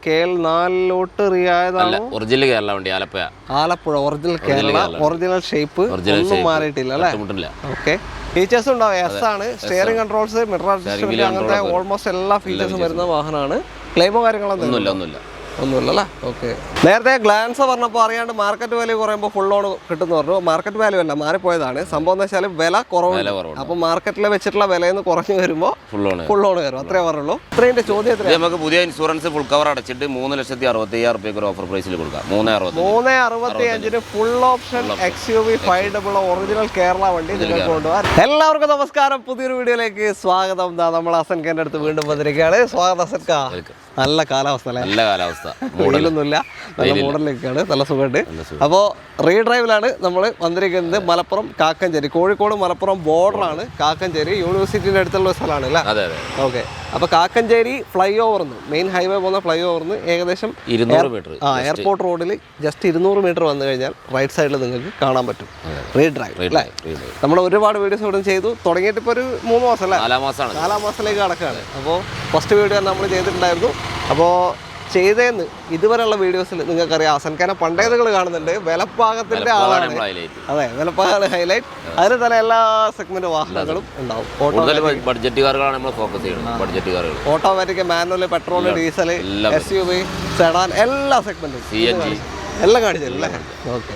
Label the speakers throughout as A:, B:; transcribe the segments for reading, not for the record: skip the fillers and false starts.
A: KL4 റിയായതാണ്.
B: Original Kerala വണ്ടി
A: Alappuzha original Kerala, original shape ഒന്നും മാറിയിട്ടില്ല അല്ലേ? ഓക്കെ. ഫീച്ചേഴ്സ് ഉണ്ടാവും. എസ് ആണ്, സ്റ്റിയറിംഗ് കൺട്രോൾസ്, മിറർ അഡ്ജസ്റ്റ്മെന്റ്, അങ്ങനത്തെ ഓൾമോസ്റ്റ് എല്ലാ ഫീച്ചേഴ്സും വരുന്ന വാഹനമാണ്. ക്ലെയിമോ കാര്യങ്ങളൊന്നും ഒന്നുമില്ലല്ലേ? ഓക്കെ. നേരത്തെ ഗ്ലാൻസ് പറഞ്ഞപ്പോൾ അറിയാണ്ട് മാർക്കറ്റ് വാല്യൂ കുറയുമ്പോൾ ഫുൾ ഓൺ കിട്ടുമെന്ന് പറഞ്ഞു. മാർക്കറ്റ് വാല്യൂ അല്ല, മാറിപ്പോയതാണ്. സംഭവം എന്ന് വെച്ചാൽ വില കുറവുണ്ട്. അപ്പോൾ മാർക്കറ്റിൽ വെച്ചിട്ടുള്ള വിലയിൽ നിന്ന് കുറഞ്ഞു വരുമ്പോൾ ഫുൾ ഓൺ കയറും. അത്രേ പറയുള്ളൂ. ഇത്രയും ചോദ്യം
B: നമുക്ക് പുതിയ ഇൻഷുറൻസ് ഫുൾ കവർ അടച്ചിട്ട് 3,65,000 ഓഫർ പ്രൈസിൽ കൊടുക്കാം.
A: 365 full option XUV 500 original Kerala വണ്ടി നിങ്ങൾക്ക് കൊണ്ടുപോകാം. എല്ലാവർക്കും നമസ്കാരം, പുതിയൊരു വീഡിയോയിലേക്ക് സ്വാഗതം. നമ്മൾ ഹസൻ ഖാന്റെ അടുത്ത് വീണ്ടും വന്നിരിക്കുകയാണ്. സ്വാഗതം ഹസൻ ഖാ. നല്ല കാലാവസ്ഥ അല്ലേ?
B: നല്ല കാലാവസ്ഥ,
A: വെയിലൊന്നുമില്ല, നല്ല മോഡലിലേക്കാണ്, നല്ല സുഖമുണ്ട്. അപ്പോൾ റീഡ്രൈവിലാണ് നമ്മൾ വന്നിരിക്കുന്നത്. മലപ്പുറം കാക്കഞ്ചേരി, കോഴിക്കോട് മലപ്പുറം ബോർഡറാണ് കാക്കഞ്ചേരി. യൂണിവേഴ്സിറ്റിയുടെ അടുത്തുള്ള സ്ഥലമാണ് അല്ലേ? ഓക്കെ. അപ്പോൾ കാക്കഞ്ചേരി ഫ്ലൈ ഓവർന്ന്, മെയിൻ ഹൈവേ പോകുന്ന ഫ്ലൈ ഓവർന്ന് ഏകദേശം
B: 200 മീറ്റർ
A: എയർപോർട്ട് റോഡിൽ ജസ്റ്റ് 200 മീറ്റർ വന്നു കഴിഞ്ഞാൽ റൈറ്റ് സൈഡിൽ നിങ്ങൾക്ക് കാണാൻ പറ്റും റീഡ്രൈവ് അല്ലേ? നമ്മൾ ഒരുപാട് വീഡിയോസ് ഇവിടെ ചെയ്തു തുടങ്ങിയിട്ട് ഇപ്പോൾ ഒരു 3 മാസം അല്ലേ? 4 മാസത്തിലേക്ക് കടക്കുകയാണ്. അപ്പോൾ ഫസ്റ്റ് വീഡിയോ നമ്മൾ ചെയ്തിട്ടുണ്ടായിരുന്നു. അപ്പോൾ ചെയ്തതെന്ന് ഇതുവരെയുള്ള വീഡിയോസിൽ നിങ്ങൾക്കറിയാം, ഹസൻ ഖാനെ പണ്ടേ നിങ്ങൾ കാണുന്നുണ്ട്. വിലപ്പാകത്തിന്റെ ആളാണ്. അതെ, വിലപ്പാകാണ് ഹൈലൈറ്റ്. അതിന് തന്നെ എല്ലാ സെഗ്മെന്റ് വാഹനങ്ങളും ഉണ്ടാവും. Automatic, manual, petrol, diesel, SUV, sedan, എല്ലാ സെഗ്മെന്റും എല്ലാം കാണിച്ചു അല്ലേ? ഓക്കെ.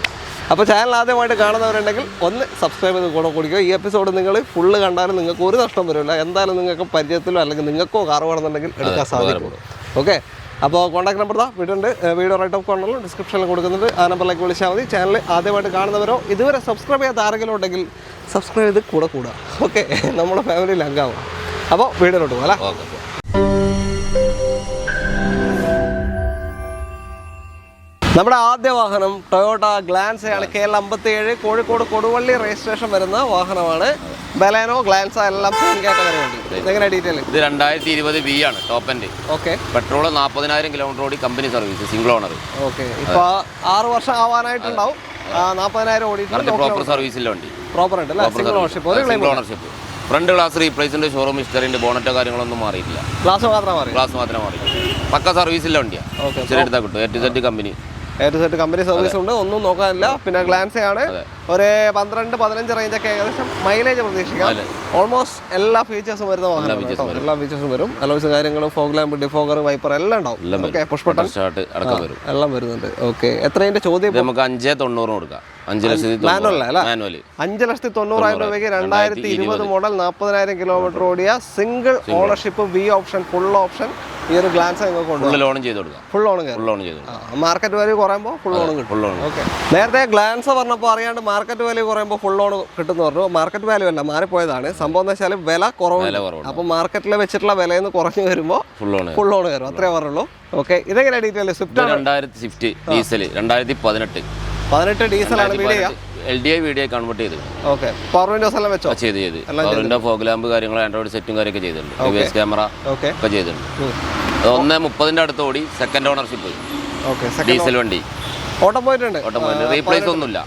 A: അപ്പോൾ ചാനൽ ആദ്യമായിട്ട് കാണുന്നവരുണ്ടെങ്കിൽ ഒന്ന് സബ്സ്ക്രൈബ് ചെയ്ത് കൂടെ കൊടുക്കുക. ഈ എപ്പിസോഡ് നിങ്ങൾ ഫുള്ള് കണ്ടാലും നിങ്ങൾക്ക് ഒരു നഷ്ടം വരില്ല. എന്തായാലും നിങ്ങൾക്ക് പരിചയത്തിലോ അല്ലെങ്കിൽ നിങ്ങൾക്കോ കാർ വേണമെന്നുണ്ടെങ്കിൽ എടുക്കാൻ സാധിക്കും. ഓക്കെ. അപ്പോൾ contact number video right of കോർണറിലും ഡിസ്ക്രിപ്ഷനിൽ കൊടുക്കുന്നുണ്ട്. ആ നമ്പറിലേക്ക് വിളിച്ചാൽ മതി. ചാനൽ ആദ്യമായിട്ട് കാണുന്നവരോ ഇതുവരെ സബ്സ്ക്രൈബ് ചെയ്യാത്ത ആരെങ്കിലും ഉണ്ടെങ്കിൽ സബ്സ്ക്രൈബ് ചെയ്ത് കൂടുക. ഓക്കെ, നമ്മുടെ ഫാമിലിയിൽ അംഗമാവും. അപ്പോൾ വീഡിയോയിലോട്ട് പോകാം അല്ലേ? നമ്മുടെ ആദ്യ വാഹനം ടൊയോട്ട ഗ്ലാൻസയാണ്. KL57, കോഴിക്കോട് കൊടുവള്ളി രജിസ്ട്രേഷൻ വരുന്ന വാഹനമാണ്. ബലേനോ, ഗ്ലാൻസ എല്ലാം സെയിം കാറ്റഗറി വണ്ടി. എങ്ങനെ ഡീറ്റെയിൽ?
B: ഇത് 2020 V ആണ്, top end.
A: Okay.
B: Petrol 40,000 kilometre ഓടി, company service, single owner.
A: Okay. ഇപ്പോൾ 6 വർഷം ആവാനായിട്ടുണ്ടാവും. 40,000 ഓടിയിട്ടുണ്ട്.
B: പ്രോപ്പർ സർവീസിലെ വണ്ടി,
A: പ്രോപ്പർ ഉണ്ട് അല്ലേ? Single
B: ownership. ഫ്രണ്ട് ഗ്ലാസ് റീപ്ലേസിന്റെ ഷോറൂം ഹിസ്റ്ററിന്റെ ബോണറ്റോ കാര്യങ്ങളൊന്നും മാറിയിട്ടില്ല.
A: ഗ്ലാസ് മാത്രം മാറി.
B: പക്ക സർവീസിലെ വണ്ടിയാണ്. എടുത്താൽ കിട്ടും. A to Z company,
A: company service ഉണ്ട്, ഒന്നും നോക്കാനില്ല. പിന്നെ ഗ്ലാൻസയാണ്. ഒരു 12-15 റേഞ്ചൊക്കെ ഏകദേശം മൈലേജ് പ്രതീക്ഷിക്കാം. ഓൾമോസ്റ്റ് എല്ലാ ഫീച്ചേഴ്സും വരുന്ന വാഹനമാണ്. എല്ലാ ഫീച്ചേഴ്സും വരും. അലോയ്സ് കാര്യങ്ങളും, ഫോഗ് ലാമ്പ്, ഡിഫോഗർ, വൈപ്പർ എല്ലാം ഉണ്ടാവും. ഓക്കെ. പുഷ് ബട്ടൺ എല്ലാം വരുന്നുണ്ട്. ഓക്കെ. എത്രതിന്റെ ചോദ്യം?
B: നമുക്ക് 5,90,000 കൊടുക്കാം.
A: 5,90,000 രൂപയ്ക്ക് 2020 മോഡൽ 40,000 കിലോമീറ്റർ ഓടിയ single ownership V option full option ഈ ഒരു ഗ്ലാൻസ്
B: ഫുൾ ലോണും ചെയ്ത് കൊടുക്കാം.
A: ഫുൾ ഓൺ മാർക്കറ്റ് വാല്യൂ കുറയുമ്പോൾ ഫുൾ ഓണും കിട്ടും. ഓക്കെ. നേരത്തെ ഗ്ലാൻസ് പറഞ്ഞപ്പോൾ അറിയാണ്ട് മാർക്കറ്റ് വാല്യൂ കുറയുമ്പോൾ ഫുൾ ഓൺ കിട്ടുമെന്ന് പറഞ്ഞു. മാർക്കറ്റ് വാല്യൂ അല്ല, മാറിപ്പോയതാണ്. സംഭവം എന്ന് വെച്ചാൽ വില കുറവുണ്ട്. അപ്പോൾ മാർക്കറ്റിൽ വെച്ചിട്ടുള്ള വിലയിൽ നിന്ന് കുറഞ്ഞു വരുമ്പോൾ ഫുൾ ഓൺ കയറും. അത്രേ പറഞ്ഞുള്ളൂ. ഓക്കെ. ഇതെങ്ങനെ detail? Swift
B: 2000 diesel 2018
A: ഡീസലാണ്.
B: LDI VDI convert ചെയ്ത്.
A: ഓക്കെ. പവർ വിൻഡോസ് എല്ലാം വെച്ചോ?
B: ചെയ്ത് പവർ വിൻഡോ, ഫോഗ് ലാമ്പ് കാര്യങ്ങൾ, ആൻഡ്രോയിഡ് സെറ്റും കാര്യമൊക്കെ ചെയ്തിട്ടുണ്ട്. റിവേഴ്സ് ക്യാമറ ഒക്കെ ചെയ്തിട്ടുണ്ട്. 1:30 അടുത്ത് ഓടി, സെക്കൻഡ് ഓണർഷിപ്പ്. ഡീസൽ വണ്ടി.
A: ഓട്ടം പോയിട്ടുണ്ട്.
B: റീപ്ലേസ് ഒന്നുമില്ല.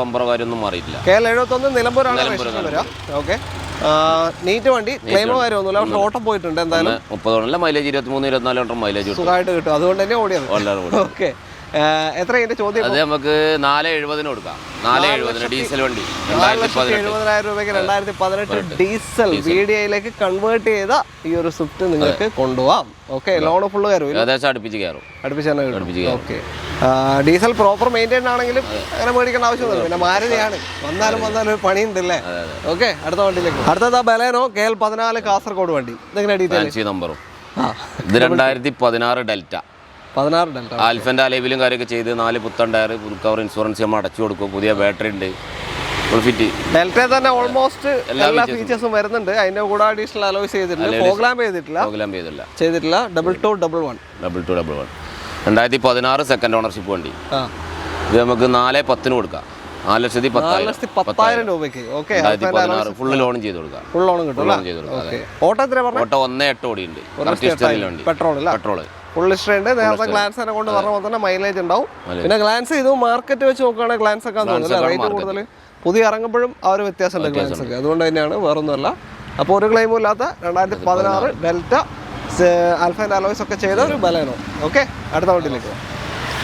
B: ബമ്പറോ കാര്യമൊന്നും മാറിയിട്ടില്ല.
A: KL71 നിലമ്പൂരാണ്. ഓക്കെ. നീറ്റ് വണ്ടി, ക്ലെയിമോ കാര്യമൊന്നുമില്ല. പക്ഷെ ഓട്ടം പോയിട്ടുണ്ട്. എന്തായാലും
B: 30 മൈലേജ്, 23-24 ലിറ്റർ മൈലേജ്
A: സുഖമായിട്ട് കിട്ടും. അതുകൊണ്ട് തന്നെ ഓടിയത്. ഓക്കെ. എത്ര ചോദ്യം?
B: അത് നമുക്ക് 4,70,000 കൊടുക്കാം. 4,70,000 ഡീസൽ വണ്ടി.
A: 4,70,000 രൂപയ്ക്ക് 2018 ഡീസൽ VDIയിലേക്ക് കൺവേർട്ട് ചെയ്ത ഈ ഒരു സ്വിഫ്റ്റ് നിങ്ങൾക്ക് കൊണ്ടുപോകാം. ഓക്കെ. ലോൺ ഫുള്ള് കയറും.
B: ഏകദേശം അടുപ്പിച്ച്
A: ഓക്കെ. ഡീസൽ പ്രോപ്പർ മെയിൻറ്റെയിൻ ആണെങ്കിലും അങ്ങനെ മേടിക്കേണ്ട ആവശ്യമൊന്നുമില്ല. പിന്നെ മാരുതിയാണ്, വന്നാലും ഒരു പണിയുണ്ടല്ലേ? ഓക്കെ. അടുത്ത വണ്ടിയിലേക്ക്. അടുത്തത് ബലേനോ KL14 കാസർഗോഡ് വണ്ടി. ഇതെങ്ങനെ ഡീറ്റെയിൽ?
B: നമ്പറും ഇത് 2016 ഡെൽറ്റ. ആൽഫന്റെ അലൈവിലും കാര്യമൊക്കെ ചെയ്ത് 4 പുത്തൻ ടയർ, ഫുൾ കവർ ഇൻഷുറൻസ് നമ്മൾ അടച്ചു കൊടുക്കും. പുതിയ ബാറ്ററി ഉണ്ട്.
A: ഡെൽറ്റ തന്നെ ഓൾമോസ്റ്റ് എല്ലാ ഫീച്ചേഴ്സും വരുന്നുണ്ട്. അതിന്റെ കൂടെ അഡീഷണൽ അലോയ്സ് ചെയ്തിട്ടില്ല. ഫോഗ് ലാമ്പ് ചെയ്തിട്ടില്ല. 2211
B: 2016 സെക്കൻഡ് ഓണർഷിപ്പ് വണ്ടി. ഇത് നമുക്ക് 4,10,000 കൊടുക്കാം. 4,10,000
A: രൂപയ്ക്ക്. ഓക്കെ.
B: ഫുൾ ലോണും ചെയ്ത് കൊടുക്കാം.
A: ഫുൾ ലോണും കിട്ടും. ഓട്ടോ
B: 1.8 ഓടിയുണ്ട്. പെട്രോള്
A: ഫുൾ ഹിസ്റ്ററി ഉണ്ട്. നേരത്തെ ഗ്ലാൻസിനെ കൊണ്ട് പറഞ്ഞ പോലെ തന്നെ മൈലേജ് ഉണ്ടാവും. പിന്നെ ഗ്ലാൻസ് ഇത് മാർക്കറ്റ് വെച്ച് നോക്കുകയാണെങ്കിൽ ഗ്ലാൻസ് ഒക്കെ തോന്നുന്നില്ല, റേറ്റ് കൂടുതൽ. പുതിയ ഇറങ്ങുമ്പോഴും ആ ഒരു വ്യത്യാസമുണ്ട് ഗ്ലാൻസ് ഒക്കെ. അതുകൊണ്ട് തന്നെയാണ്, വേറൊന്നുമല്ല. അപ്പോൾ ഒരു ക്ലെയിമും ഇല്ലാത്ത 2016 ഡെൽറ്റ ആൽഫ ആൻഡ് അലോയ്സ് ഒക്കെ ചെയ്ത ഒരു ബലേനോ. ഓക്കെ, അടുത്ത വണ്ടിയിലേക്ക്.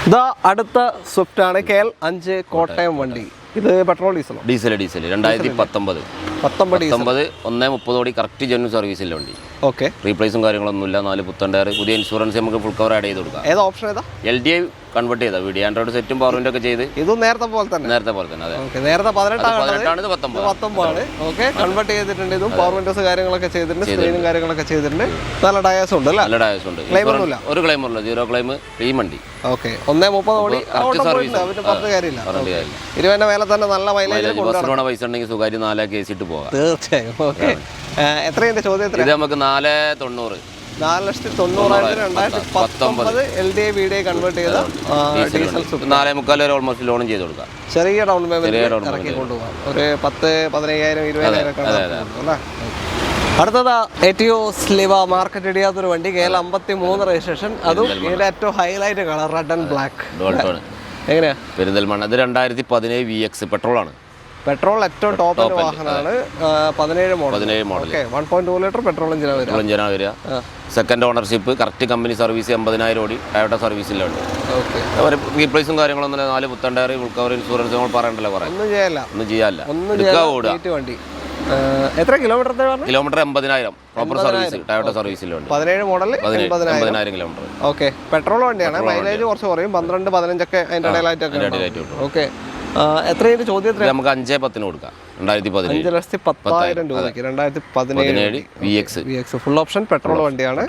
A: ഇതാ അടുത്ത സ്വിഫ്റ്റ് ആണ് KL 5 കോട്ടയം വണ്ടി. ഇത് പെട്രോൾ ഡീസലോ?
B: ഡീസൽ 2019 1:30 ഓടി കറക്റ്റ് ജെന്യൻ സർവീസില്ല വണ്ടി.
A: ഓക്കെ,
B: റീപ്ലേസും കാര്യങ്ങളൊന്നുമില്ല. 4 പുത്തൻ ടയർ, പുതിയ ഇൻഷുറൻസ് നമുക്ക് ഫുൾ കവർ ആഡ് ചെയ്ത് കൊടുക്കാം.
A: ഏതാ ഓപ്ഷൻ? ഏതാ?
B: LDI കൺവേർട്ട് ചെയ്താൽ വീഡിയോ ആൻഡ്രോയിഡ് സെറ്റും പവർ വിൻഡോ ഒക്കെ ചെയ്ത്
A: ഇത് നേരത്തെ പോലെ തന്നെ.
B: അതെ.
A: നേരത്തെ 18
B: 19
A: ഓക്കെ, കൺവേർട്ട് ചെയ്തിട്ടുണ്ട്. ഇതും പവർ വിൻഡോസ് കാര്യങ്ങളൊക്കെ ചെയ്തിട്ടുണ്ട്, സ്ക്രീനും കാര്യങ്ങളൊക്കെ ചെയ്തിട്ടുണ്ട്. നല്ല ടയേഴ്സ് ഉണ്ട് അല്ലേ?
B: നല്ല ടയേഴ്സ് ഉണ്ട്. ഒരു ക്ലെയിമറില്ല, 0 ക്ലെയിം, ക്ലീം വണ്ടി.
A: ഓക്കെ, 1:30 ഓടി അവരുടെ പറഞ്ഞ കാര്യമില്ല. 20 മേലെ തന്നെ നല്ല മൈലേജ്
B: പൈസ ഉണ്ടെങ്കിൽ സ്വകാര്യം 4 കേസിട്ട് പോകാം.
A: തീർച്ചയായും. ഓക്കെ, എത്രയുണ്ട് ചോദ്യം?
B: ഇത് നമുക്ക് 4,90.
A: 4,90,000 2019 LDI VDI കൺവേർട്ട് ചെയ്ത ഡീസൽ
B: 4.25 വരെ ഓൾമോസ്റ്റ് ലോണും ചെയ്ത് കൊടുക്കാം.
A: ചെറിയ ഡൗൺ പേയ്മെന്റ് ഇറക്കി കൊണ്ടുപോകാം. ഒരു 10,000-15,000 20,000 അടുത്തതാ എറ്റിയോസ് ലിവ, മാർക്കറ്റ് ഇടിയാത്തൊരു വണ്ടി. KL 53 registration. അതും ഇതിന്റെ ഏറ്റവും highlight colour red and black. എങ്ങനെയാ?
B: പെരിന്തൽമണ്ണ. ഇത് 2017 VX പെട്രോൾ ആണ്.
A: പെട്രോൾ ഏറ്റവും ടോപ്പ് വാഹനമാണ്. 17 മോഡൽ. 1.2 ലിറ്റർ പെട്രോൾ എഞ്ചിനാണ് വരിക.
B: Second ownership, correct company service, 80,000 ഓടി ടയോട്ട സർവീസിലുണ്ട്. റീപ്ലേസും കാര്യങ്ങളൊന്നും 4 പുത്തൻ ടയർ, ഫുൾ കവർ, ഇൻഷുറൻസ് നമ്മൾ പറയണ്ടല്ലോ.
A: ഒന്നും ചെയ്യാല്ല. വണ്ടി എത്ര kilometre?
B: Kilometre 80,000 proper service Toyota സർവീസിലുണ്ട്.
A: 17 മോഡൽ
B: 80,000 കിലോമീറ്റർ.
A: ഓക്കെ, പെട്രോൾ വണ്ടിയാണ്. മൈലേജ് കുറച്ച് കുറയും, 12-15 ഒക്കെ അതിന്റെ ഇടയിലായിട്ട്. ഓക്കെ, എത്രയാണ് ചോദ്യം?
B: നമുക്ക് 5,10 കൊടുക്കാം. 2017
A: 5,10,000 രൂപയ്ക്ക് 2017 VX ഫുൾ ഓപ്ഷൻ പെട്രോൾ വണ്ടിയാണ്.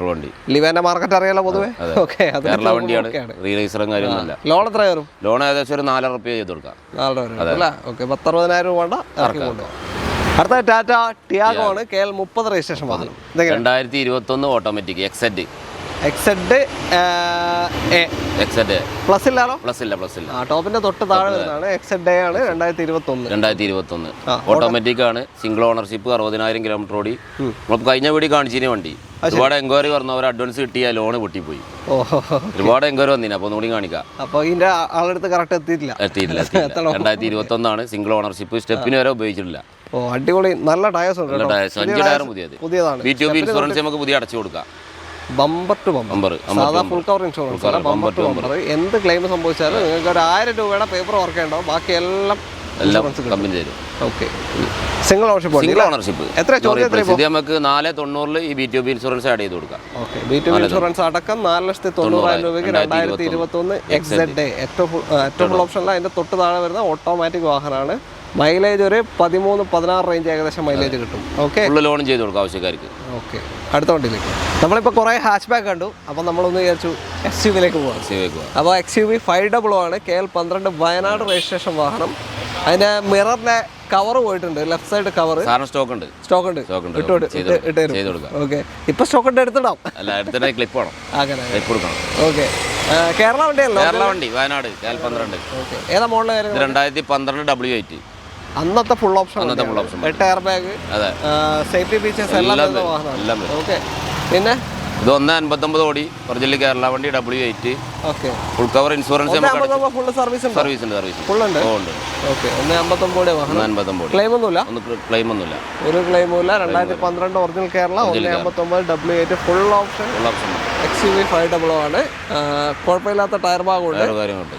A: ലിവാന്റെ മാർക്കറ്റ് അറിയാലോ പൊതുവെ. ഓക്കെ,
B: കേരള വണ്ടിയാണ്. റീറൈസറും കാര്യമൊന്നുമില്ല.
A: ലോൺ എത്ര വരും?
B: ലോൺ ഏകദേശം ഒരു 4,000 രൂപ ചെയ്ത് കൊടുക്കാം.
A: 4,000 അല്ലേ? ഓക്കെ, 10,60,000 രൂപ ഇറക്കി കൊണ്ടുപോകാം. അടുത്ത ടാറ്റ ടിയാഗോ ആണ്. KL 30 രജിസ്ട്രേഷൻ വാഹനം.
B: 2021 ഓട്ടോമാറ്റിക് XZ. പ്ലസ് ഇല്ല.
A: ടോപ്പിന്റെ തൊട്ട് താഴെ വരുന്നതാണ്. XZ ആണ്. 2021
B: ഓട്ടോമാറ്റിക് ആണ്. സിംഗിൾ ഓണർഷിപ്പ്, 60,000 കിലോമീറ്റർ ഓടി. നമ്മൾ കഴിഞ്ഞ വീഡിയോ കാണിച്ചിന് വണ്ടി. ഒരുപാട് എൻക്വയറി പറഞ്ഞു, അവർ അഡ്വാൻസ് കിട്ടിയ ലോണ് പൊട്ടിപ്പോയി. ഒരുപാട് എൻക്വയറി വന്നിന്. അപ്പൊ ഒന്നുകൂടി കാണിക്കാം.
A: അപ്പൊ ഇതിന്റെ ആളെടുത്ത് കറക്റ്റ് എത്തിയിട്ടില്ല.
B: 2021 സിംഗിൾ ഓണർഷിപ്പ്, സ്റ്റെപ്പിന് വരെ ഉപയോഗിച്ചിട്ടില്ല.
A: അടിപൊളി, നല്ല ടയേഴ്സ് ഉണ്ട്.
B: 5 ടയർ പുതിയതാണ്. B2B ഇൻഷുറൻസ് നമുക്ക് പുതിയ അടച്ചു കൊടുക്കാം.
A: ബമ്പർ ടു ബമ്പർ, സാധാ ഫുൾ കവർ ഇൻഷുറൻസ് അല്ല, ബമ്പർ ടു ബമ്പർ. എന്ത് ക്ലെയിം സംഭവിച്ചാലും നിങ്ങൾക്ക് ഒരു 1,000 രൂപയുടെ പേപ്പർ വർക്ക് ഉണ്ടാവും. ബാക്കി എല്ലാം
B: കമ്പനി തരും.
A: Okay, single ownership. എത്ര ചോദ്യം?
B: നമുക്ക് 4,90 ഈ B2B ഇൻഷുറൻസ് ആഡ് ചെയ്ത് കൊടുക്കാം.
A: ഓക്കെ, B2B ഇൻഷുറൻസ് അടക്കം 4,90,000 രൂപയ്ക്ക് 2021 XZ ഏറ്റവും ഫുൾ ഓപ്ഷനിൽ അതിന്റെ തൊട്ട് താഴെ വരുന്ന ഓട്ടോമാറ്റിക് വാഹനമാണ്. മൈലേജ് ഒരു 13-16 റേഞ്ച് ഏകദേശം മൈലേജ് കിട്ടും. ഓക്കെ,
B: ലോൺ ചെയ്ത് കൊടുക്കാം ആവശ്യക്കാർക്ക്.
A: ഓക്കെ, അടുത്ത വണ്ടിയിലേക്ക്. നമ്മളിപ്പോൾ കുറേ ഹാച്ച് ബാക്ക് കണ്ടു. അപ്പോൾ നമ്മളൊന്ന് വിചാരിച്ചു SUV-ലേക്ക് പോകാം. അപ്പോൾ XUV 500 ആണ്. KL 12 വയനാട് രജിസ്ട്രേഷൻ വാഹനം. അതിന്റെ മിററിന്റെ കവർ പോയിട്ടുണ്ട്, ലെഫ്റ്റ് സൈഡ് കവർ.
B: സ്റ്റോക്ക് ഉണ്ട്.
A: ഓക്കെ, ഇപ്പൊ സ്റ്റോക്ക് ഉണ്ട്, എടുത്തിടാം. ഓക്കെ, കേരള വണ്ടിയല്ലോ?
B: കേരള വണ്ടി, വയനാട്, KL 12.
A: ഏതാ മോഡൽ?
B: 2012 W8.
A: അന്നത്തെ full option, 8 air bag, safety features എല്ലാം. ഓക്കെ, പിന്നെ
B: ഇത് 1.59 ഓടി ഒറിജിനൽ കേരള വണ്ടി W8.
A: Okay,
B: full cover insurance
A: full service ഉണ്ട്. ഓക്കെ, 1.59 വാഹനം. ക്ലെയിം ഒന്നുമില്ല. ഒരു ക്ലെയിമും ഇല്ല. 2012 original Kerala, 1.59 W8 full option XUV 500 ആണ്. കുഴപ്പമില്ലാത്ത ടയർ ഭാഗമുണ്ട്.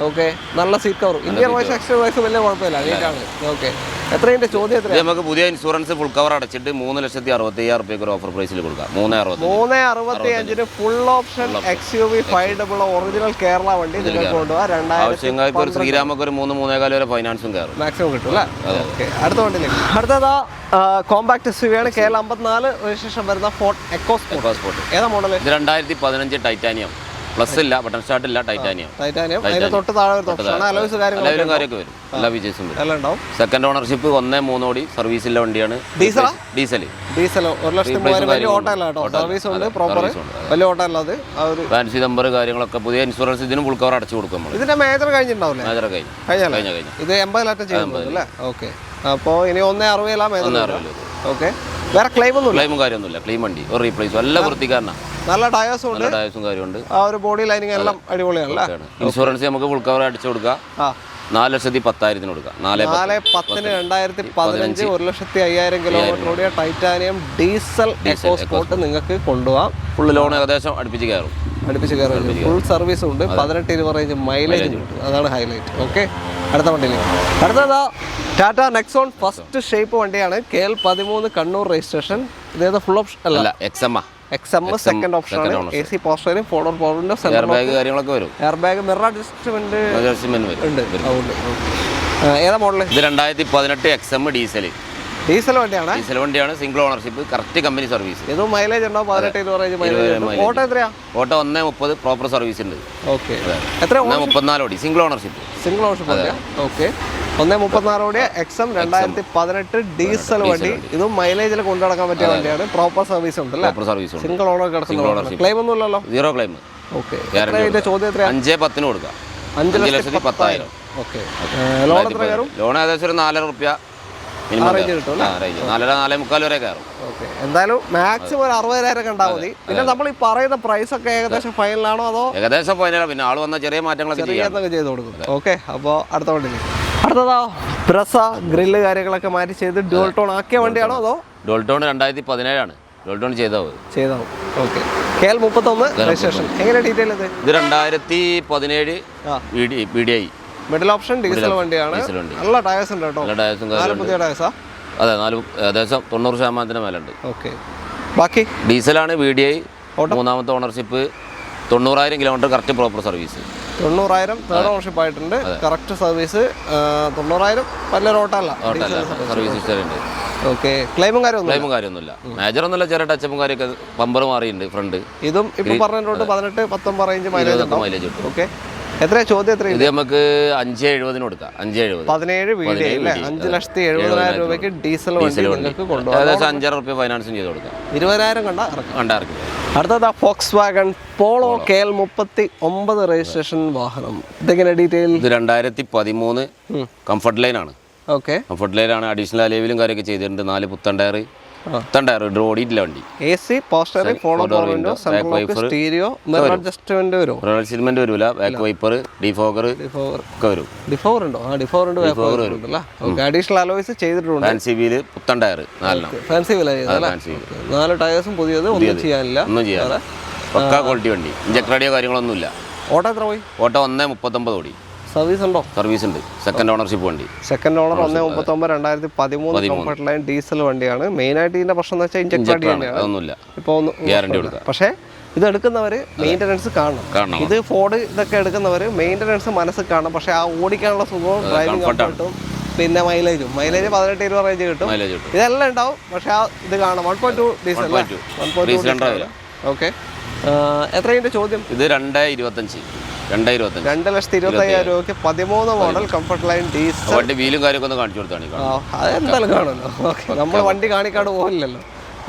A: ഓക്കെ, നല്ല seat cover. Indian voice extra voice വലിയ കുഴപ്പമില്ല, നീറ്റാണ്. ഓക്കെ, എത്രയുണ്ട് ചോദ്യം?
B: നമുക്ക് പുതിയ ഇൻഷുറൻസ് ഫുൾ കവർ അടച്ചിട്ട് 3,65,000 രൂപയ്ക്ക് ഒരു ഓഫർ പ്രൈസിൽ കൊടുക്കാം.
A: 3,65,000 full option XUV 500 original Kerala വണ്ടി നിങ്ങൾക്ക് കൊണ്ടുപോകാം.
B: ആവശ്യങ്ങൾക്ക് ഒരു ശ്രീരാമക്ക് ഒരു 3-3.25 വരെ ഫൈനാൻസും കയറും,
A: മാക്സിമം കിട്ടും അല്ലേ? ഓക്കെ, അടുത്ത വണ്ടിയിലേക്ക്. അടുത്തതാ കോമ്പാക്ട് SUV ആണ്. KL 54 രജിസ്ട്രേഷൻ വരുന്ന ഫോർഡ് എക്കോസ്പോർട്ട്. ഏതാ മോഡൽ?
B: 2015 ടൈറ്റാനിയം. പ്ലസ് ഇല്ല, ബട്ടൺ സ്റ്റാർട്ട് ഇല്ല, ടൈറ്റാനിയം.
A: അതിന്റെ തൊട്ട് താഴെ
B: കാര്യമൊക്കെ വരും, എല്ലാ ഫീച്ചേഴ്സും വരും. സെക്കൻഡ് ഓണർഷിപ്പ്, 1.3 ഓടി സർവീസിലെ വണ്ടിയാണ്. ഡീസൽ
A: 1,03,000 വലിയ ഓട്ടോ അല്ല കേട്ടോ, സർവീസ് ഉണ്ട്, പ്രോപ്പർ വലിയ ഓട്ടോ അല്ല. അത്
B: ഫാൻസി നമ്പർ കാര്യങ്ങളൊക്കെ പുതിയ ഇൻഷുറൻസ് ഇതിനും ഫുൾ കവർ അടച്ചു കൊടുക്കും.
A: ഇതിന്റെ മേജർ കഴിഞ്ഞിട്ടുണ്ടാവില്ലേ?
B: മേജർ കഴിഞ്ഞു.
A: ഇത് 80,000 ചെയ്യുന്നുണ്ടല്ലേ? ഓക്കെ, അപ്പോൾ ഇനി 1.60 ഓക്കെ, വേറെ ക്ലെയിമും
B: കാര്യമൊന്നുമില്ല. ക്ലെയിം വണ്ടി, ഒരു റീപ്ലേസും എല്ലാം വൃത്തിക്കാരനാണ്.
A: നല്ല ടയേഴ്സും ഉണ്ട്,
B: കാര്യമുണ്ട്.
A: ആ ഒരു ബോഡി ലൈനിങ് എല്ലാം അടിപൊളിയാണല്ലേ?
B: ഇൻഷുറൻസ് നമുക്ക് ഫുൾ കവർ അടിച്ചു കൊടുക്കാം. 4,10,000 കൊടുക്കാം.
A: 4,10,000 2015 1,05,000 കിലോമീറ്റർ ഓടിയ ടൈറ്റാനിയം ഡീസൽ എക്കോസ്പോർട്ട് നിങ്ങൾക്ക് കൊണ്ടുപോകാം.
B: ഫുൾ ലോൺ ഏകദേശം അടുപ്പിച്ച് കയറും.
A: ഫുൾ സർവീസും ഉണ്ട്. 18-20 റേഞ്ച് മൈലേജ് കിട്ടും. അതാണ് ഹൈലൈറ്റ്. ഓക്കെ, അടുത്ത വണ്ടിയിലേക്ക്. അടുത്തതാ ടാറ്റ നെക്സോൺ ഫസ്റ്റ് ഷേപ്പ് വണ്ടിയാണ്. KL 13 Kannur registration. ഇതേത് ഫുൾ ഓപ്ഷൻ അല്ല, XM സെക്കൻഡ് ഓപ്ഷൻ ആണ്. AC power steering, forward power window, central
B: bag കാര്യങ്ങളൊക്കെ വരും.
A: എയർ ബാഗ്, മിറർ അഡ്ജസ്റ്റ്മെന്റ് ഉണ്ട്. ഏതാ മോഡൽ?
B: ഇത് 2018 XM
A: ഡീസൽ വണ്ടിയാണ്.
B: Single ownership, correct company service.
A: ഇത് മൈലേജ് ഉണ്ടോ? 18-20 റേഞ്ച് മൈലേജ്. ഓട്ടോ എത്രയാ?
B: ഓട്ടോ 130 പ്രോപ്പർ സർവീസ് ഉണ്ട്.
A: ഓക്കെ, എത്ര?
B: 134 ഓടി, സിംഗിൾ ഓണർഷിപ്പ്.
A: ഓക്കെ, 134 ഓടിയ XM 2018 ഡീസൽ വണ്ടി. ഇതും മൈലേജിൽ കൊണ്ടുനടക്കാൻ പറ്റിയ വണ്ടിയാണ്. പ്രോപ്പർ സർവീസ് ഉണ്ട് അല്ലേ? സിംഗിൾ ഓണർ കിടക്കുന്ന. ക്ലെയിം ഒന്നും ഇല്ലല്ലോ?
B: 0 ക്ലെയിം.
A: ഓക്കെ, ചോദ്യം എത്രയാ?
B: 5-10 കൊടുക്കാം. 5,10,000.
A: ഓക്കെ, ലോൺ എത്ര കയറും?
B: ലോൺ ഏകദേശം ഒരു 4 റുപ്യ മിനിമം 4-4.25 വരെ കയറും.
A: എന്തായാലും മാക്സിമം ഒരു 60,000 കണ്ടാൽ മതി. പിന്നെ നമ്മൾ ഈ പറയുന്ന പ്രൈസ് ഒക്കെ ഏകദേശം ഫൈനലാണോ അതോ?
B: ഏകദേശം ഫൈനലാണ്. പിന്നെ ആള് വന്ന ചെറിയ മാറ്റങ്ങളൊക്കെ
A: ചെയ്ത് കൊടുക്കും. ഓക്കെ, അപ്പോൾ അടുത്ത വണ്ടി. അടുത്തതാ ബ്രസ ഗ്രില്ല് കാര്യങ്ങളൊക്കെ മാറ്റി ചെയ്ത് ഡ്യുവൽ ടോൺ ആക്കിയ വണ്ടിയാണോ അതോ?
B: ഡ്യുവൽ ടോൺ 2017 ആണ്. ഡ്യുവൽ ടോൺ ചെയ്താവും.
A: Okay, KL 31 registration. എങ്ങനെ ഡീറ്റെയിൽ ഇത്?
B: 2017 VDI
A: മിഡിൽ ഓപ്ഷൻ ഡീസൽ വണ്ടിയാണ്. നല്ല ടയേഴ്സ് ഉണ്ട് കേട്ടോ. പുതിയ ടയേഴ്സാ?
B: അതെ, ഏകദേശം 90% മേലെ ഉണ്ട്.
A: ഓക്കെ, ബാക്കി
B: ഡീസലാണ്. VDI 3ാമത്തെ ownership, 90,000 kilometre correct proper service.
A: 90,000 third ownership ആയിട്ടുണ്ട്. Correct service. 90,000 വലിയൊരു ഓട്ടമല്ല,
B: സർവീസ് ഹിസ്റ്ററി ഉണ്ട്.
A: ഓക്കെ, ക്ലെയിമും
B: കാര്യമൊന്നുമില്ല. മേജർ ഒന്നുമില്ല, ചെറിയ ടച്ചപ്പും കാര്യമൊക്കെ. ബമ്പർ മാറിയിട്ടുണ്ട് ഫ്രണ്ട്.
A: ഇതും ഇപ്പൊ പറഞ്ഞിട്ടുണ്ട് 18-19 റേഞ്ച് മൈലേജ് കിട്ടും. ഓക്കെ, എത്രയാ ചോദ്യം? എത്ര?
B: ഇത് നമുക്ക് 5,70,000 കൊടുക്കാം.
A: 17 VDI അല്ലേ? 5,70,000 രൂപയ്ക്ക് ഡീസൽ വണ്ടി നിങ്ങൾക്ക് കൊണ്ടുപോകാം.
B: ഏകദേശം 5,000 റുപ്യ ഫൈനാൻസും ചെയ്ത് കൊടുക്കാം.
A: 20,000 കണ്ടാർക്കും. അടുത്തതാ Volkswagen Polo KL 39 registration വാഹനം. ഇതെങ്ങനെ ഡീറ്റെയിൽ?
B: ഇത് 2013 കംഫർട്ട് ലൈൻ ആണ്.
A: ഓക്കെ,
B: കംഫർട്ട് ലൈൻ ആണ്. അഡീഷണൽ അലേവിലും കാര്യമൊക്കെ ചെയ്തിട്ടുണ്ട്. 4 പുത്തൻ ടയർ ഓടിയിട്ടില്ല വണ്ടി.
A: AC power steering, forward power window, central lock, stereo, mirror adjustment വരും.
B: അഡ്ജസ്റ്റ്മെന്റ് വരില്ല. ബാക്ക് വൈപ്പർ, ഡിഫോഗർ ഒക്കെ വരും.
A: ഡിഫോഗർ ഉണ്ടോ? ഡിഫോഗർ ഉണ്ട്. ഓക്കെ, അഡീഷണൽ അലോയ്സ് ചെയ്തിട്ടുണ്ട്.
B: ഫാൻസി വീല് പുത്തൻ ടയർ 4
A: ഫാൻസി വീൽ. 4 ടയേഴ്സും പുതിയത്. ഒന്നും ചെയ്യാനില്ല.
B: പക്കാ ക്വാളിറ്റി വണ്ടി. ഇഞ്ചക്ട് റേഡിയോ കാര്യങ്ങളൊന്നുമില്ല.
A: ഓട്ടോ എത്ര പോയി?
B: ഓട്ടോ 139 ഓടി.
A: സർവീസ് ഉണ്ടോ?
B: സർവീസ് ഉണ്ട്. സെക്കൻഡ് ഓണർഷിപ്പ് വണ്ടി.
A: Second owner 139 2013 comfort line diesel വണ്ടിയാണ്. മെയിൻ ആയിട്ട് ഇതിന്റെ പ്രശ്നം എന്ന് വെച്ചാൽ ഇഞ്ചക്ട്
B: അതൊന്നുമില്ല.
A: ഇപ്പൊ ഗ്യാരണ്ടി കൊടുക്കാം. പക്ഷേ ഇത് എടുക്കുന്നവര് മെയിൻ്റനൻസ് കാണണം. ഇത് ഫോർഡ് ഇതൊക്കെ എടുക്കുന്നവര് മെയിൻ്റനൻസ് മനസ്സിൽ കാണണം. പക്ഷെ ആ ഓടിക്കാനുള്ള സുഖവും ഡ്രൈവിംഗ് കംഫർട്ടും പിന്നെ മൈലേജ് 18-20 റേഞ്ച് കിട്ടും. ഇതെല്ലാം ഉണ്ടാവും. പക്ഷെ ആ ഇത് കാണണം. 1.2 ഡീസൽ. ഓക്കെ, എത്രയുടെ ചോദ്യം?
B: ഇത്
A: 2,25,000 രൂപയ്ക്ക് 13 മോഡൽ കംഫർട്ട് ലൈൻ ഡീസൽ
B: വണ്ടി. വീലും കാര്യമൊക്കെ ഒന്ന് കാണിച്ചു കൊടുത്താണ്.
A: അതെന്തായാലും കാണുമല്ലോ. ഓക്കെ, നമ്മൾ വണ്ടി കാണിക്കാണ്ട് പോകില്ലല്ലോ.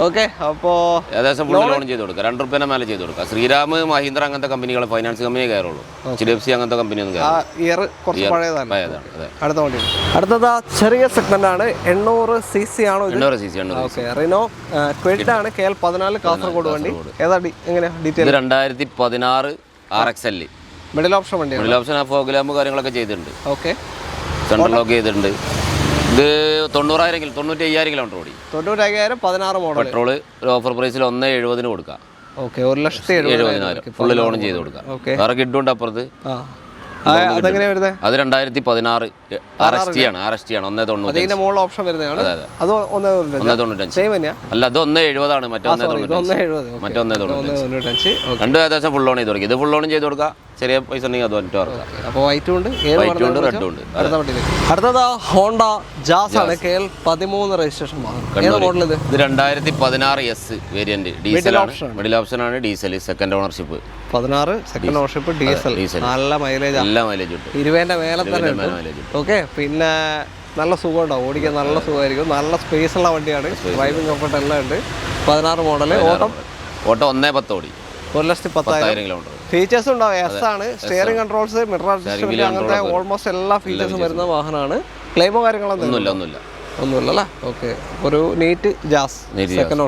A: ഓക്കെ, അപ്പോൾ
B: ഏകദേശം ഫുൾ ലോൺ ചെയ്ത് കൊടുക്കുക. 2 റുപ്യേനെ മേലെ ചെയ്ത് കൊടുക്കുക. ശ്രീരാം, മഹീന്ദ്ര അങ്ങനത്തെ കമ്പനികൾ, ഫൈനാൻസ് കമ്പനിയെ കയറുള്ളൂ. HDFC അങ്ങനത്തെ കമ്പനി ഒന്നും
A: ഇയർ കുറച്ച് പഴയതാണ്. അടുത്ത വണ്ടി. അടുത്തത് ചെറിയ സെഗ്മെന്റ് ആണ്. 800 cc ആണോ?
B: 800 cc.
A: ഓക്കെ, റിനോ ക്വിഡ് ആണ്. KL 14 കാസർഗോഡ് വണ്ടി. ഏതാ എങ്ങനെയാ ഡീറ്റെയിൽ?
B: 2016 RXL
A: മിഡിൽ ഓപ്ഷൻ വണ്ടി.
B: മിഡിൽ ഓപ്ഷൻ ഫോഗ് ലാമ്പ് കാര്യങ്ങളൊക്കെ ചെയ്തിട്ടുണ്ട്.
A: ഓക്കെ,
B: സെൻട്രൽ ലോക്ക് ചെയ്തിട്ടുണ്ട്. ഇത് 95,000 കിലോമീറ്റർ ഓടി.
A: 95,000 16 മോഡൽ.
B: പെട്രോൾ ഒരു ഓഫർ പ്രൈസിൽ 1,70,000 കൊടുക്കാം.
A: ഓക്കെ, 1,70,000
B: ഫുള്ള് ലോണും ചെയ്ത് കൊടുക്കാം. വേറെ കിഡുണ്ട് അപ്പുറത്ത്.
A: അതെങ്ങനെയാ വരുന്നത്?
B: അത് 2016 RST ആണ്. 1,90,000.
A: മുകളിൽ ഓപ്ഷൻ വരുന്നതാണ്. അത് 1,95
B: അല്ല, അത് 1,70 ആണ്. മറ്റേ 1,95. രണ്ടും ഏകദേശം ഫുൾ ലോൺ ചെയ്ത് കൊടുക്കുക. ഇത് ഫുൾ ലോണും ചെയ്ത് കൊടുക്കാം. ചെറിയ പൈസ ഉണ്ടെങ്കിൽ അത് വന്നിട്ട് വർക്കാം.
A: അപ്പോൾ വൈറ്റും ഉണ്ട്,
B: റെഡും ഉണ്ട്.
A: അടുത്തത് ഹോണ്ട ജാസ് ആണ്. KL 13 രജിസ്ട്രേഷൻ വാഹനം. മോഡൽ ഇത്?
B: 2016 S വേരിയന്റ്. ഡീസലാണ്. മിഡിൽ ഓപ്ഷൻ ആണ്. Diesel second ownership.
A: 16 second ownership diesel. നല്ല മൈലേജ്.
B: നല്ല മൈലേജ് ഉണ്ട്.
A: 20ന്റെ മേലെ തന്നെ. ഓക്കെ, പിന്നെ നല്ല സുഖം ഉണ്ടാവും. ഓടിക്കാൻ നല്ല സുഖമായിരിക്കും. നല്ല സ്പേസ് ഉള്ള വണ്ടിയാണ്. ഡ്രൈവിംഗ് കംഫർട്ട് എല്ലാം ഉണ്ട്. 16 മോഡൽ. ഓട്ടം
B: 1,10,000 ഓടി.
A: 1,10,000 കിലോമീറ്റർ. ഫീച്ചേഴ്സ് ഉണ്ടാവും. എസ് ആണ്. സ്റ്റിയറിംഗ് കൺട്രോൾസ്, മിറർ അഡ്ജസ്റ്റ്മെന്റ്, അങ്ങനത്തെ ഓൾമോസ്റ്റ് എല്ലാ ഫീച്ചേഴ്സും വരുന്ന വാഹനമാണ്. ക്ലെയിമോ കാര്യങ്ങളൊന്നും ഒന്നുമില്ല. ഓക്കെ, ഒരു നീറ്റ് ജാസ് സെക്കൻഡ്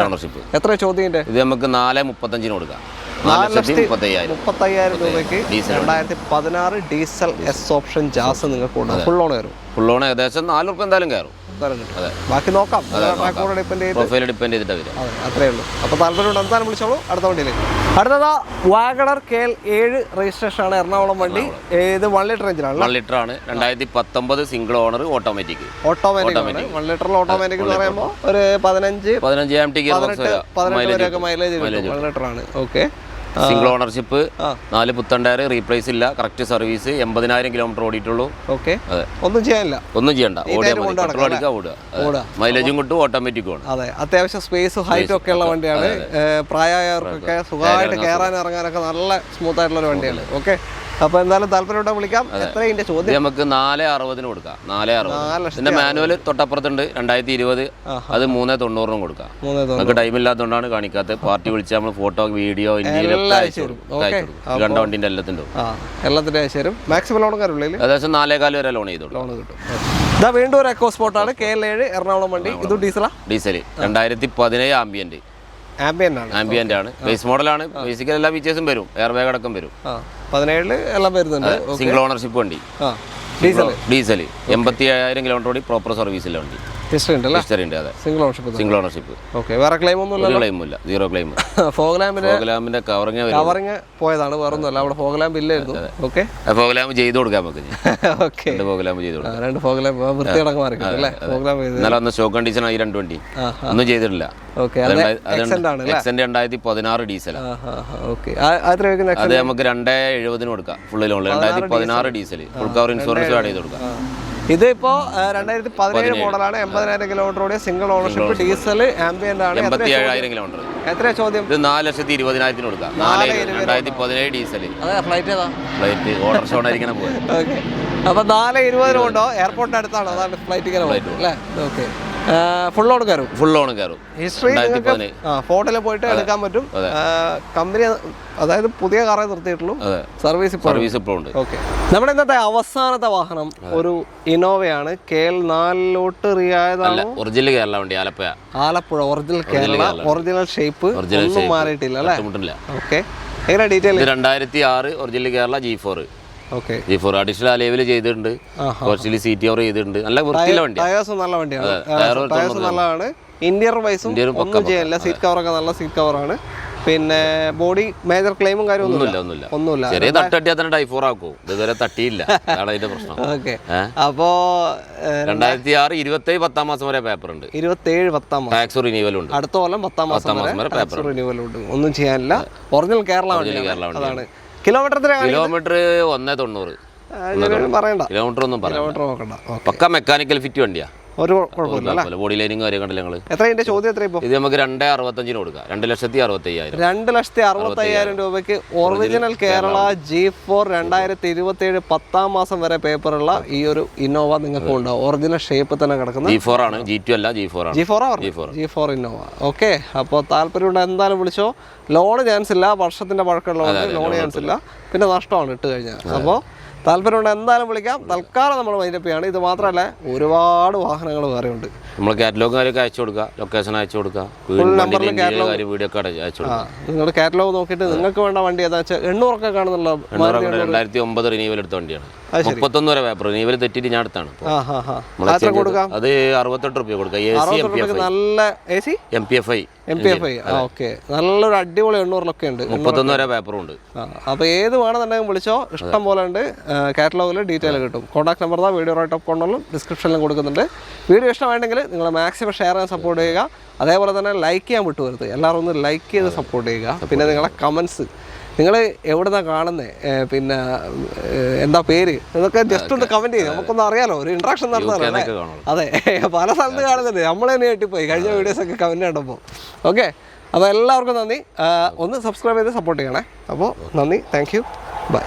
A: ഓണർഷിപ്പ്. എത്ര ചോദ്യം?
B: ഇത് നമുക്ക് 4,35 കൊടുക്കാം.
A: 4,35,000 രൂപയ്ക്ക് 2016 ഡീസൽ S ഓപ്ഷൻ ജാസ് നിങ്ങൾക്ക് ഫുൾ ഓൺ കയറും.
B: ഫുൾ ഓൺ ഏകദേശം 4 റുപ്യ എന്തായാലും കയറും.
A: ഉത്തരം കിട്ടും. ബാക്കി നോക്കാം, ട്രാക്കോടെ ഡിപ്പെൻഡ് ചെയ്ത്
B: പ്രൊഫൈൽ ഡിപ്പെൻഡ് ചെയ്തിട്ട് വരും.
A: അതെ, അത്രേ ഉള്ളൂ. അപ്പോൾ താല്പര്യം എന്തായാലും വിളിച്ചോളൂ. അടുത്ത വണ്ടിയിലേക്ക്. അടുത്തതാ വാഗണർ KL 7 രജിസ്ട്രേഷൻ ആണ്, എറണാകുളം വണ്ടി. ഇത് 1 ലിറ്റർ എഞ്ചിനാണ്.
B: 1 ലിറ്റർ ആണ്, 2019 സിംഗിൾ ഓണർ, ഓട്ടോമാറ്റിക്.
A: 1 ലിറ്ററിൽ ഓട്ടോമാറ്റിക് എന്ന് പറയുമ്പോൾ ഒരു 15 വരെയൊക്കെ മൈലേജ് കിട്ടും. 1 ലിറ്റർ ആണ്. ഓക്കെ.
B: സിംഗിൾ ഓണർഷിപ്പ്, 4 പുത്തൻ ടയർ, റീപ്ലേസ് ഇല്ല, കറക്റ്റ് സർവീസ്, 80,000 കിലോമീറ്റർ ഓടിയിട്ടുള്ളൂ.
A: ഓക്കെ. ഒന്നും ചെയ്യാനില്ല,
B: ഒന്നും ചെയ്യണ്ട, ഓടുക, മൈലേജും കിട്ടും, ഓട്ടോമാറ്റിക് ആണ്.
A: അതെ, അത്യാവശ്യം സ്പേസ് ഹൈറ്റ് ഒക്കെ ഉള്ള വണ്ടിയാണ്. പ്രായമായവർക്കൊക്കെ സുഖമായിട്ട് കയറാൻ ഇറങ്ങാനൊക്കെ നല്ല സ്മൂത്ത് ആയിട്ടുള്ള ഒരു വണ്ടിയാണ്. ഓക്കെ. അപ്പൊ എന്തായാലും താല്പര്യം വിളിക്കാം. എത്രയും ചോദ്യം
B: നമുക്ക് 460 കൊടുക്കാം. 460. പിന്നെ മാനുവൽ തൊട്ടപ്പുറത്തുണ്ട് 2020, അത് 390 കൊടുക്കാം. നമുക്ക് ടൈം ഇല്ലാത്തതുകൊണ്ടാണ് കാണിക്കാത്തത്. പാർട്ടി വിളിച്ചാൽ നമ്മൾ ഫോട്ടോ, വീഡിയോ, ഇന്ത്യയിലൊക്കെ കണ്ട വണ്ടിന്റെ എല്ലാത്തിൻ്റെ
A: അയച്ചു തരും. മാക്സിമം ലോൺ കാര്യമില്ല,
B: ഏകദേശം 4.25 വരെ ലോൺ ചെയ്തോളൂ.
A: ലോൺ കിട്ടും. ഇതാ വീണ്ടും ഒരു എക്കോ സ്പോർട്ടാണ്, KL 7 എറണാകുളം വണ്ടി. ഇത് ഡീസൽ
B: 2017 ആംബിയന്റ് ആണ്. ബേസ് മോഡലാണ്. ബേസിക്കൽ എല്ലാ ഫീച്ചേഴ്സും വരും, എയർ ബാഗ് അടക്കം വരും.
A: 17 എല്ലാം വരുന്നുണ്ട്.
B: സിംഗിൾ ഓണർഷിപ്പ് വണ്ടി, ഡീസൽ, 80,000 കിലോമീറ്റർ ഓടി, പ്രോപ്പർ സർവീസിലെ വണ്ടി. ഹിസ്റ്ററി ഉണ്ട്. അതെ, സിംഗിൾ ഓണർഷിപ്പ്.
A: വേറെ ക്ലെയിം ഒന്നും
B: ഇല്ല, 0 ക്ലെയിം.
A: ഫോഗ് ലാമ്പിന്റെ
B: കവറിങ്
A: പോയതാണ്, വേറെ ഒന്നുമല്ല. അവിടെ ഫോഗ് ലാമ്പ് ഇല്ലായിരുന്നു. ഓക്കെ.
B: ഫോഗ് ലാമ്പ് ചെയ്ത് കൊടുക്കാൻ നമുക്ക്. ഫോഗ് ലാമ്പ് ചെയ്ത് കൊടുക്കാം.
A: 2 ഫോഗ് ലാമ്പ് വൃത്തിയടക്കം മാറിക്കും അല്ലേ? ഫോഗ് ലാമ്പ്
B: ഇന്നലെ വന്ന സ്റ്റോക്ക് കണ്ടീഷൻ ആയി 2 വണ്ടി, ഒന്നും ചെയ്തിട്ടില്ല. Xcent 2016 diesel. അത് നമുക്ക് 270 കൊടുക്കാം full loan. 2016 diesel, full cover insurance add ചെയ്ത് കൊടുക്കാം.
A: ഇതിപ്പോ 2017 മോഡലാണ്, 80,000 കിലോമീറ്റർ ഓടിയ, സിംഗിൾ ഓണർഷിപ്പ്, ഡീസൽ, ആംബിയന്റ് ആണ്.
B: 87,000 കിലോമീറ്റർ.
A: എത്ര ചോദ്യം?
B: ഇത് 4,20,000 കൊടുക്കാം. 2017 ഡീസൽ. ഫ്ലൈറ്റ് ഓർഡർ ഷോൺ ആയിരിക്കണം പോയത്.
A: ഓക്കെ. അപ്പൊ 4:20 കൊണ്ടോ എയർപോർട്ടിന്റെ അടുത്താണ്, അതാണ് ഫ്ലൈറ്റ് ഇങ്ങനെ അല്ലേ? ഓക്കെ. ഫുൾ ലോൺ കയറും. ഹിസ്റ്ററി ഫോട്ടോയിൽ പോയിട്ട് എടുക്കാൻ പറ്റും. കമ്പനി അതായത് പുതിയ കാറേ നിർത്തിയിട്ടുള്ളൂ, സർവീസ് ഇപ്പോൾ ഉണ്ട്. ഓക്കെ. നമ്മുടെ ഇന്നത്തെ അവസാനത്തെ വാഹനം ഒരു ഇന്നോവയാണ്. KL 4 റിയായതാണ്.
B: ഒറിജിനൽ കേരള വണ്ടി,
A: Alappuzha original Kerala, original shape ഒന്നും മാറിയിട്ടില്ല അല്ലേ? ഓക്കെ. എങ്ങനെ detail?
B: 2006 original Kerala G4.
A: Okay.
B: G4 additional അലേവിൽ ചെയ്തിട്ടുണ്ട്, കുറച്ചിൽ സീറ്റ് കവർ ചെയ്തിട്ടുണ്ട്. നല്ല വൃത്തിയുള്ള വണ്ടി,
A: ടയേഴ്സ് നല്ല വണ്ടിയാണ്, ടയേഴ്സ് നല്ലതാണ്. ഇന്റീരിയർ വൈസും ഒന്നും ചെയ്യാനില്ല, സീറ്റ് കവറൊക്കെ നല്ല സീറ്റ് കവറാണ്. പിന്നെ ബോഡി മേജർ ക്ലെയിമും കാര്യമൊന്നുമില്ല.
B: ചെറിയ തട്ടിയാൽ തന്നെ Type 4 ആക്കും, ഇതുവരെ തട്ടിയില്ല, അതാണ് അതിന്റെ പ്രശ്നം.
A: ഓക്കെ. അപ്പോ
B: 2006 27 10 മാസം വരെ പേപ്പർ ഉണ്ട്.
A: 27 10 മാസം
B: ടാക്സ് റിന്യൂവൽ ഉണ്ട്.
A: അടുത്ത കൊല്ലം 10 മാസം വരെ ടാക്സ് റിന്യൂവൽ ഉണ്ട്. ഒന്നും ചെയ്യാനില്ല. ഒറിജിനൽ കേരള വണ്ടിയാണ്. കിലോമീറ്റർ
B: 190.
A: പറയണ്ട,
B: കിലോമീറ്റർ ഒന്നും പറയണ്ട. പക്ക മെക്കാനിക്കൽ ഫിറ്റ് വണ്ടിയാ,
A: ഒരു കുഴപ്പമില്ല.
B: ബോഡി ലൈനിങ് കാര്യം കണ്ടില്ല ഞങ്ങള്.
A: എത്ര ചോദ്യം? എത്ര ഇപ്പൊ?
B: ഇത് നമുക്ക് 2,65 കൊടുക്കാം. 2,65,000.
A: 2,65,000 രൂപയ്ക്ക് ഒറിജിനൽ കേരള G4 2027 10 മാസം വരെ പേപ്പറുള്ള ഈ ഒരു ഇന്നോവ നിങ്ങൾക്ക് ഉണ്ടാവും. ഒറിജിനൽ ഷേപ്പ് തന്നെ കിടക്കുന്ന
B: G4 ആണ്, G2 അല്ല, G4 ഇന്നോവ.
A: ഓക്കെ. അപ്പോൾ താല്പര്യമുണ്ട് എന്തായാലും വിളിച്ചോ. ലോണ് ചാൻസ് ഇല്ല, വർഷത്തിന്റെ പഴക്കമുള്ളതുകൊണ്ട് ലോണ് ചാൻസ് ഇല്ല, പിന്നെ നഷ്ടമാണ് ഇട്ട് കഴിഞ്ഞാൽ. അപ്പോൾ താല്പര്യമുണ്ട് എന്തായാലും വിളിക്കാം. തൽക്കാലം നമ്മൾ വൈൻഡപ്പിയാണ്. ഇത് മാത്രമല്ല ഒരുപാട് വാഹനങ്ങൾ വേറെ ഉണ്ട്.
B: നമ്മൾ കാറ്റലോഗ് കാര്യമൊക്കെ അയച്ചു കൊടുക്കുക, ലൊക്കേഷൻ അയച്ചു കൊടുക്കുക, വീഡിയോ ഒക്കെ അയച്ചു കൊടുക്കുക.
A: നിങ്ങൾ കാറ്റലോഗ് നോക്കിയിട്ട് നിങ്ങൾക്ക് വേണ്ട വണ്ടി ഏതാ വെച്ചാൽ 800 ഒക്കെ കാണുന്നുള്ള
B: 2009 റിനീവൽ എടുത്ത വണ്ടിയാണ്. 31 വരെ പേപ്പർ റിനീവൽ തെറ്റിട്ട് ഞാൻ അടുത്താണ്. അത് 68 രൂപ കൊടുക്കാം.
A: നല്ല MPFI. ഓക്കെ. നല്ലൊരു അടിപൊളി 800 ഉണ്ട്.
B: 31 വരെ പേപ്പറും ഉണ്ട്.
A: അപ്പോൾ ഏത് വേണമെന്നുണ്ടെങ്കിൽ വിളിച്ചോ, ഇഷ്ടം പോലെ ഉണ്ട്. കാറ്റലോഗിൽ ഡീറ്റെയിൽ കിട്ടും. Contact number video right of കോർണറിലും ഡിസ്ക്രിപ്ഷനിലും കൊടുക്കുന്നുണ്ട്. വീഡിയോ ഇഷ്ടമായിട്ടുണ്ടെങ്കിൽ നിങ്ങൾ മാക്സിമം ഷെയർ ചെയ്യാൻ സപ്പോർട്ട് ചെയ്യുക. അതേപോലെ തന്നെ ലൈക്ക് ചെയ്യാൻ വിട്ടുവരുത്. എല്ലാവരും ഒന്ന് ലൈക്ക് ചെയ്ത് സപ്പോർട്ട് ചെയ്യുക. പിന്നെ നിങ്ങളെ കമൻസ്, നിങ്ങൾ എവിടുന്നാണ് കാണുന്നത്, പിന്നെ എന്താ പേര്, ഇതൊക്കെ ജസ്റ്റ് ഒന്ന് കമൻറ്റ് ചെയ്യും. നമുക്കൊന്നും അറിയാലോ, ഒരു ഇൻട്രാക്ഷൻ നടത്താറല്ലേ. അതെ, പല സ്ഥലത്ത് കാണുന്നുണ്ട്. നമ്മൾ തന്നെ കേട്ടിപ്പോയി കഴിഞ്ഞ വീഡിയോസൊക്കെ കമൻറ്റ് കണ്ടപ്പോൾ. ഓക്കെ. അപ്പോൾ എല്ലാവർക്കും നന്ദി. ഒന്ന് സബ്സ്ക്രൈബ് ചെയ്ത് സപ്പോർട്ട് ചെയ്യണേ. അപ്പോൾ നന്ദി, താങ്ക് യു, ബൈ.